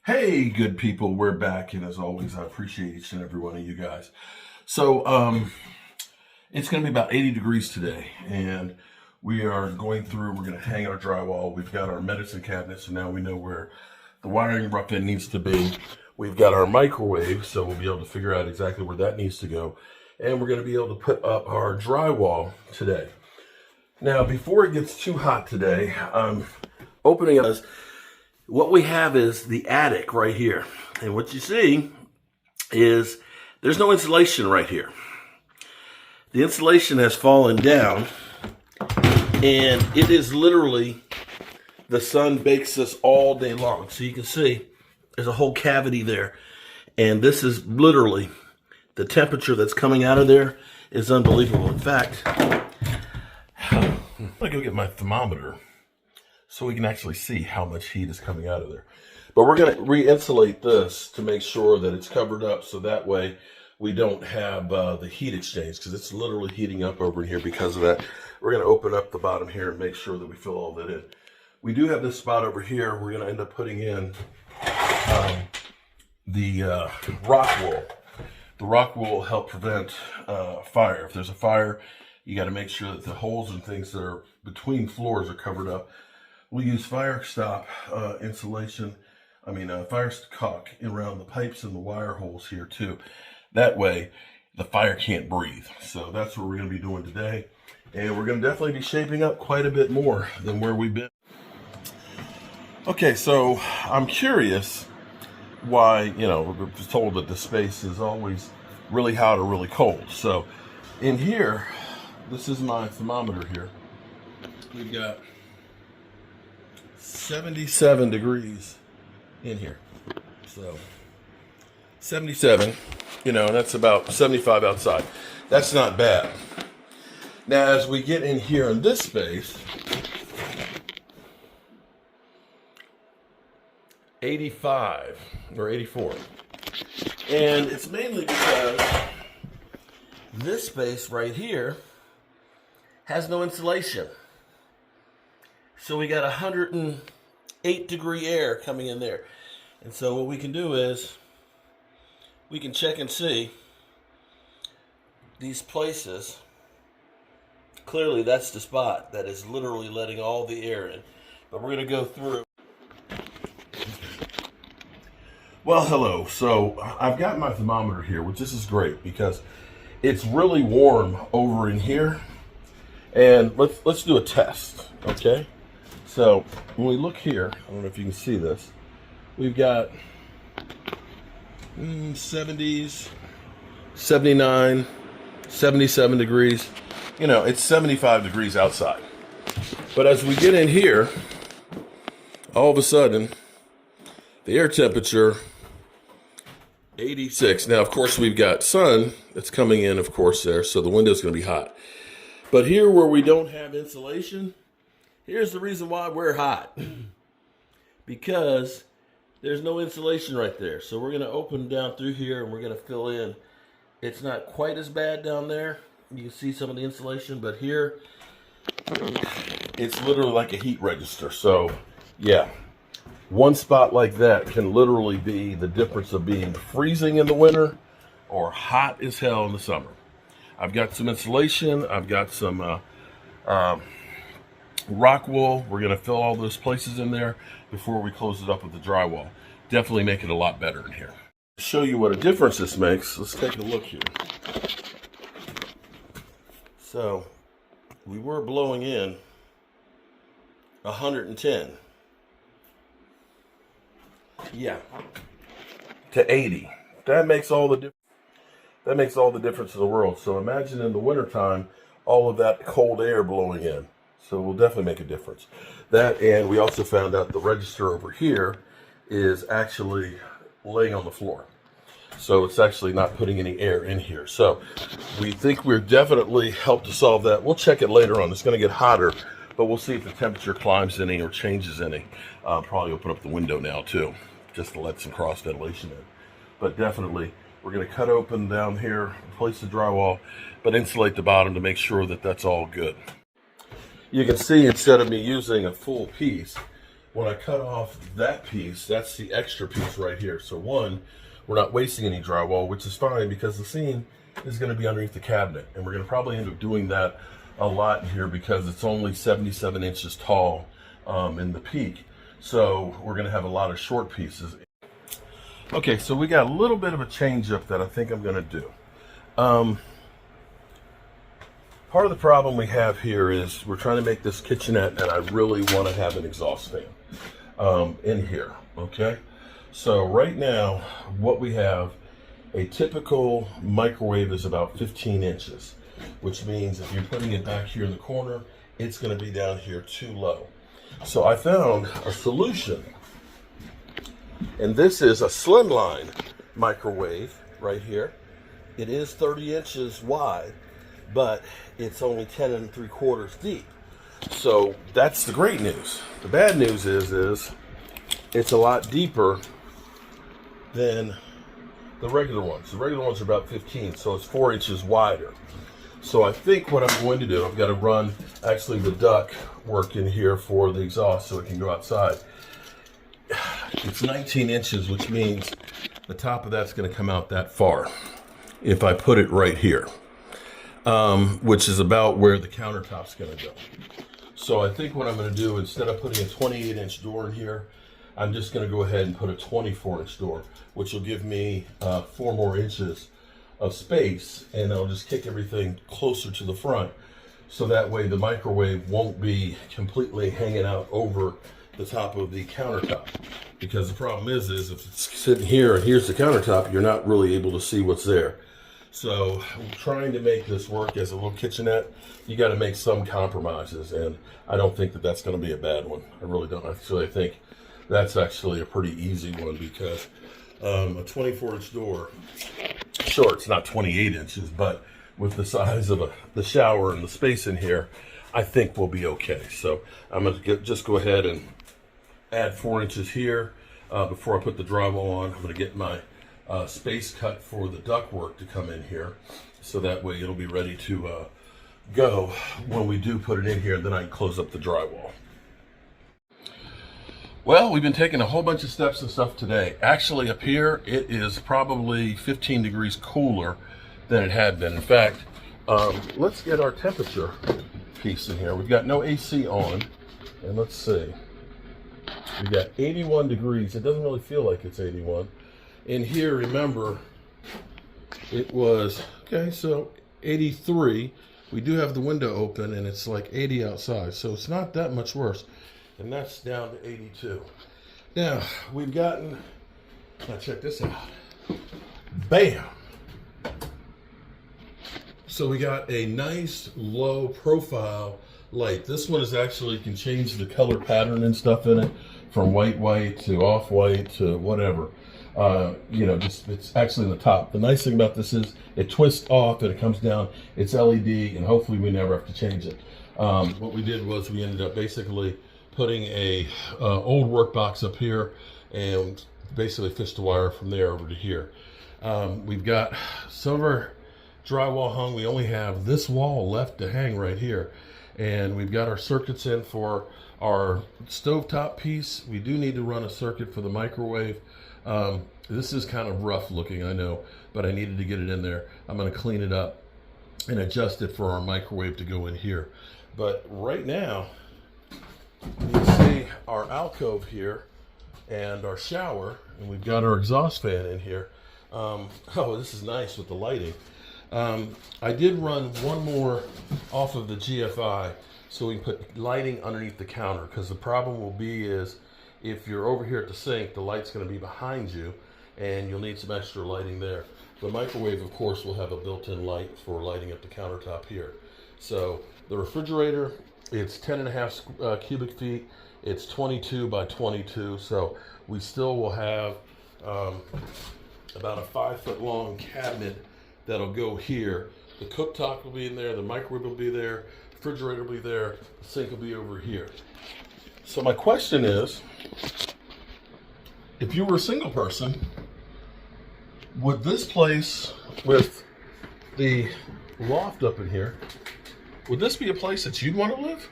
Hey, good people, we're back, and as always, I appreciate each and every one of you guys. So, it's going to be about 80 degrees today, and we are going through, we're going to hang our drywall. We've got our medicine cabinet, so now we know where the wiring rough end needs to be. We've got our microwave, so we'll be able to figure out exactly where that needs to go, and we're going to be able to put up our drywall today. Now, before it gets too hot today, I'm opening up. What we have is the attic right here. And what you see is there's no insulation right here. The insulation has fallen down, and it is literally, the sun bakes us all day long. So you can see there's a whole cavity there. And this is literally, the temperature that's coming out of there is unbelievable. In fact, I'm gonna go get my thermometer so we can actually see how much heat is coming out of there. But we're going to re-insulate this to make sure that it's covered up, so that way we don't have the heat exchange, because it's literally heating up over in here because of that. We're going to open up the bottom here and make sure that we fill all that in. We do have this spot over here. We're going to end up putting in the rock wool. The rock wool will help prevent fire. If there's a fire, you got to make sure that the holes and things that are between floors are covered up. We use fire stop insulation, fire caulk around the pipes and the wire holes here too. That way the fire can't breathe. So that's what we're going to be doing today. And we're going to definitely be shaping up quite a bit more than where we've been. Okay, so I'm curious why, we're told that the space is always really hot or really cold. So in here, this is my thermometer here. We've got 77 degrees in here. So 77, and that's about 75 outside. That's not bad. Now, as we get in here in this space, 85 or 84. And it's mainly because this space right here has no insulation. So we got 108 degree air coming in there. And so what we can do is we can check and see these places. Clearly that's the spot that is literally letting all the air in. But we're going to go through. Well, hello. So I've got my thermometer here, which this is great because it's really warm over in here. And let's do a test, okay? So when we look here, I don't know if you can see this, we've got 70s, 79, 77 degrees. It's 75 degrees outside. But as we get in here, all of a sudden, the air temperature, 86. Now, of course, we've got sun that's coming in, of course, there, so the window's going to be hot. But here where we don't have insulation, here's the reason why we're hot. Because there's no insulation right there. So we're going to open down through here and we're going to fill in. It's not quite as bad down there. You can see some of the insulation, but here it's literally like a heat register. So yeah, one spot like that can literally be the difference of being freezing in the winter or hot as hell in the summer. I've got some insulation. I've got some rock wool. We're going to fill all those places in there before we close it up with the drywall. Definitely make it a lot better in here. To show you what a difference this makes, let's take a look here. So we were blowing in 110. Yeah. To 80. That makes all the difference. That makes all the difference in the world. So imagine in the wintertime, all of that cold air blowing in. So we'll definitely make a difference. That, and we also found out the register over here is actually laying on the floor. So it's actually not putting any air in here. So we think we're definitely helped to solve that. We'll check it later on. It's going to get hotter, but we'll see if the temperature climbs any or changes any. Probably open up the window now too, just to let some cross ventilation in. But definitely, we're going to cut open down here, place the drywall, but insulate the bottom to make sure that that's all good. You can see instead of me using a full piece, when I cut off that piece, that's the extra piece right here. So one, we're not wasting any drywall, which is fine because the seam is going to be underneath the cabinet. And we're going to probably end up doing that a lot in here because it's only 77 inches tall in the peak. So we're going to have a lot of short pieces. Okay, so we got a little bit of a change up that I think I'm going to do. Part of the problem we have here is we're trying to make this kitchenette, and I really want to have an exhaust fan in here, okay? So right now, what we have, a typical microwave is about 15 inches, which means if you're putting it back here in the corner, it's going to be down here too low. So I found a solution, and this is a slimline microwave right here. It is 30 inches wide, but it's only 10 3/4 deep. So that's the great news. The bad news is it's a lot deeper than the regular ones. The regular ones are about 15, so it's 4 inches wider. So I think what I'm going to do, I've got to run actually the duct work in here for the exhaust so it can go outside. It's 19 inches, which means the top of that's going to come out that far if I put it right here, which is about where the countertop's going to go. So I think what I'm going to do, instead of putting a 28-inch door in here, I'm just going to go ahead and put a 24-inch door, which will give me 4 more inches of space, and I'll just kick everything closer to the front so that way the microwave won't be completely hanging out over the top of the countertop. Because the problem is if it's sitting here and here's the countertop, you're not really able to see what's there. So I'm trying to make this work as a little kitchenette. You got to make some compromises, and I don't think that that's going to be a bad one. I really don't. Actually, I think that's actually a pretty easy one because a 24-inch door, sure, it's not 28 inches, but with the size of the shower and the space in here, I think we'll be okay. So I'm going to just go ahead and add 4 inches here before I put the drywall on. I'm going to get my space cut for the ductwork to come in here, so that way it'll be ready to go when we do put it in here. Then I can close up the drywall. Well, we've been taking a whole bunch of steps and stuff today. Actually, up here, it is probably 15 degrees cooler than it had been. In fact, let's get our temperature piece in here. We've got no AC on, and let's see. We've got 81 degrees. It doesn't really feel like it's 81. In here, remember, it was, okay, so 83. We do have the window open, and it's like 80 outside, so it's not that much worse. And that's down to 82. Now, we've gotten, now check this out. Bam! So we got a nice low profile light. This one is actually, you can change the color pattern and stuff in it from white to off-white to whatever. You know, just it's actually in the top. The nice thing about this is it twists off and it comes down. It's LED, and hopefully we never have to change it. What we did was we ended up basically putting a old work box up here and basically fished the wire from there over to here. We've got some of our drywall hung. We only have this wall left to hang right here, and we've got our circuits in for our stovetop piece. We do need to run a circuit for the microwave. This is kind of rough looking, I know, but I needed to get it in there. I'm going to clean it up and adjust it for our microwave to go in here. But right now, you can see our alcove here and our shower, and we've got our exhaust fan in here. Oh, this is nice with the lighting. I did run one more off of the GFI so we can put lighting underneath the counter, because the problem will be is if you're over here at the sink, the light's going to be behind you and you'll need some extra lighting there. The microwave, of course, will have a built-in light for lighting up the countertop here. So the refrigerator, it's 10.5 cubic feet. It's 22 by 22, so we still will have about a 5-foot long cabinet that'll go here. The cooktop will be in there, the microwave will be there, the refrigerator will be there, the sink will be over here. So my question is, if you were a single person, would this place with the loft up in here, would this be a place that you'd want to live?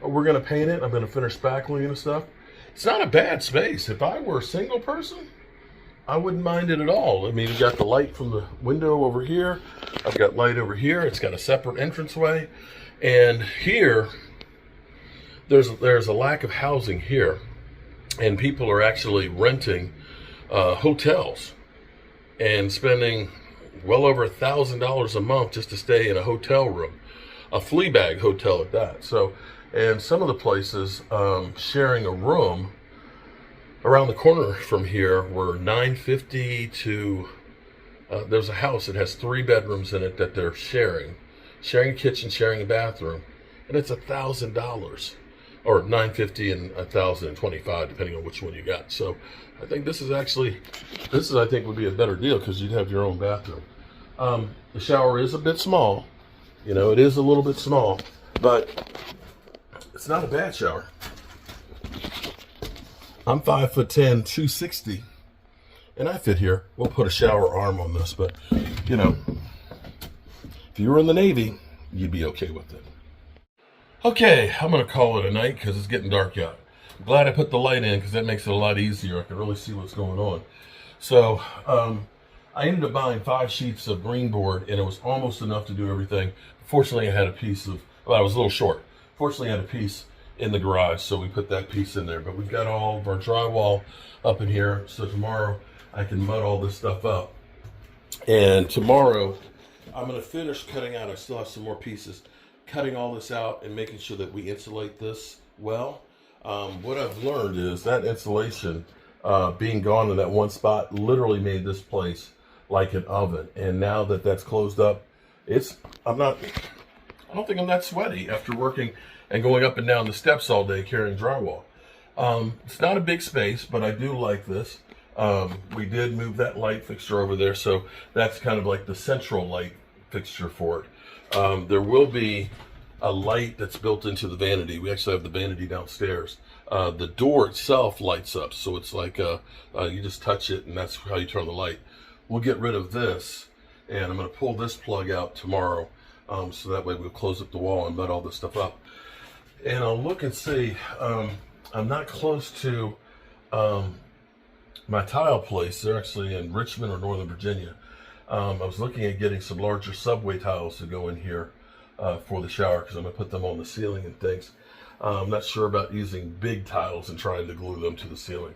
We're going to paint it. I'm going to finish spackling and stuff. It's not a bad space. If I were a single person, I wouldn't mind it at all. I mean, you got the light from the window over here. I've got light over here. It's got a separate entranceway. And here, there's a lack of housing here. And people are actually renting hotels and spending well over $1,000 a month just to stay in a hotel room, a flea bag hotel at that. So, and some of the places sharing a room around the corner from here were $950 to. There's a house that has 3 bedrooms in it that they're sharing a kitchen, sharing a bathroom, and it's $1,000, or $950 and $1,025 depending on which one you got. So, I think this is I think would be a better deal because you'd have your own bathroom. The shower is a bit small. You know, it is a little bit small, but it's not a bad shower. I'm 5'10", 260, and I fit here. We'll put a shower arm on this, but, you know, if you were in the Navy, you'd be okay with it. Okay, I'm going to call it a night because it's getting dark out. I'm glad I put the light in because that makes it a lot easier. I can really see what's going on. So, I ended up buying 5 sheets of green board, and it was almost enough to do everything. Fortunately, I had a piece of, well, I was a little short. Fortunately, I had a piece in the garage, so we put that piece in there. But we've got all of our drywall up in here, so tomorrow I can mud all this stuff up. And tomorrow, I'm going to finish cutting out. I still have some more pieces. Cutting all this out and making sure that we insulate this well. What I've learned is that insulation being gone in that one spot literally made this place like an oven. And now that that's closed up, I don't think I'm that sweaty after working and going up and down the steps all day carrying drywall. It's not a big space, but I do like this. We did move that light fixture over there, so that's kind of like the central light fixture for it. There will be a light that's built into the vanity. We actually have the vanity downstairs. The door itself lights up, so it's like you just touch it and that's how you turn the light. We'll get rid of this, and I'm going to pull this plug out tomorrow, so that way we'll close up the wall and mud all this stuff up. And I'll look and see. I'm not close to my tile place. They're actually in Richmond or Northern Virginia. I was looking at getting some larger subway tiles to go in here for the shower because I'm going to put them on the ceiling and things. I'm not sure about using big tiles and trying to glue them to the ceiling.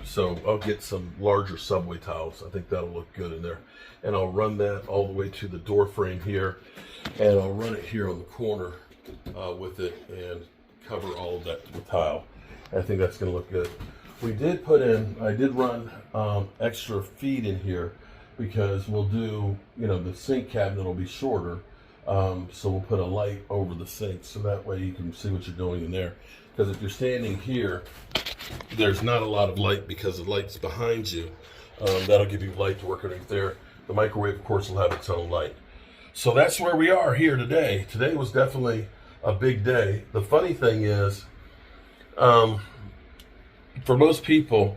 So I'll get some larger subway tiles. I think that'll look good in there. And I'll run that all the way to the door frame here. And I'll run it here on the corner with it and cover all of that with tile. I think that's going to look good. I did run extra feet in here because we'll do, the sink cabinet will be shorter. So we'll put a light over the sink so that way you can see what you're doing in there. Because if you're standing here, there's not a lot of light because the light's behind you. That'll give you light to work right there. The microwave, of course, will have its own light. So that's where we are here today. Today was definitely a big day. The funny thing is, for most people,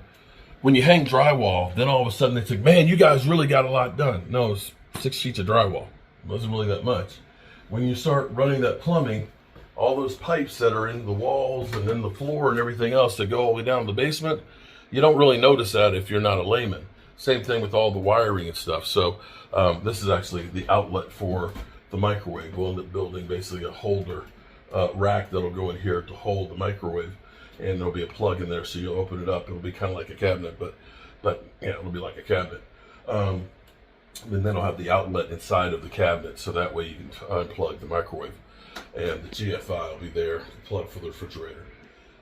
when you hang drywall, then all of a sudden they think, man, you guys really got a lot done. No, it's 6 sheets of drywall. It wasn't really that much. When you start running that plumbing, all those pipes that are in the walls and in the floor and everything else that go all the way down to the basement, you don't really notice that if you're not a layman. Same thing with all the wiring and stuff. So this is actually the outlet for the microwave. We'll end up building basically a holder rack that'll go in here to hold the microwave. And there'll be a plug in there, so you'll open it up. It'll be kind of like a cabinet, but yeah, it'll be like a cabinet. And then I'll have the outlet inside of the cabinet, so that way you can unplug the microwave. And the GFI will be there to plug for the refrigerator.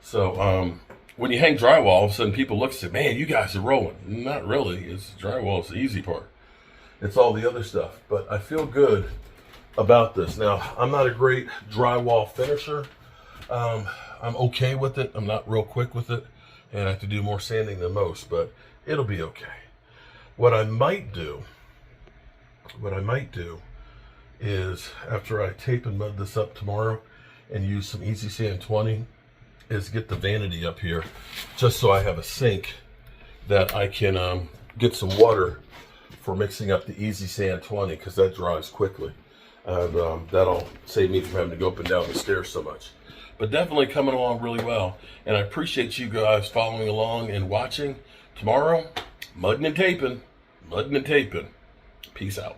So when you hang drywall, all of a sudden people look and say, man, you guys are rolling. Not really. It's drywall is the easy part. It's all the other stuff. But I feel good about this. Now, I'm not a great drywall finisher. I'm okay with it. I'm not real quick with it. And I have to do more sanding than most, but it'll be okay. What I might do is, after I tape and mud this up tomorrow and use some Easy Sand 20, is get the vanity up here just so I have a sink that I can get some water for mixing up the Easy Sand 20, because that dries quickly. And that'll save me from having to go up and down the stairs so much. but definitely coming along really well. And I appreciate you guys following along and watching. Tomorrow, mudding and taping. Peace out.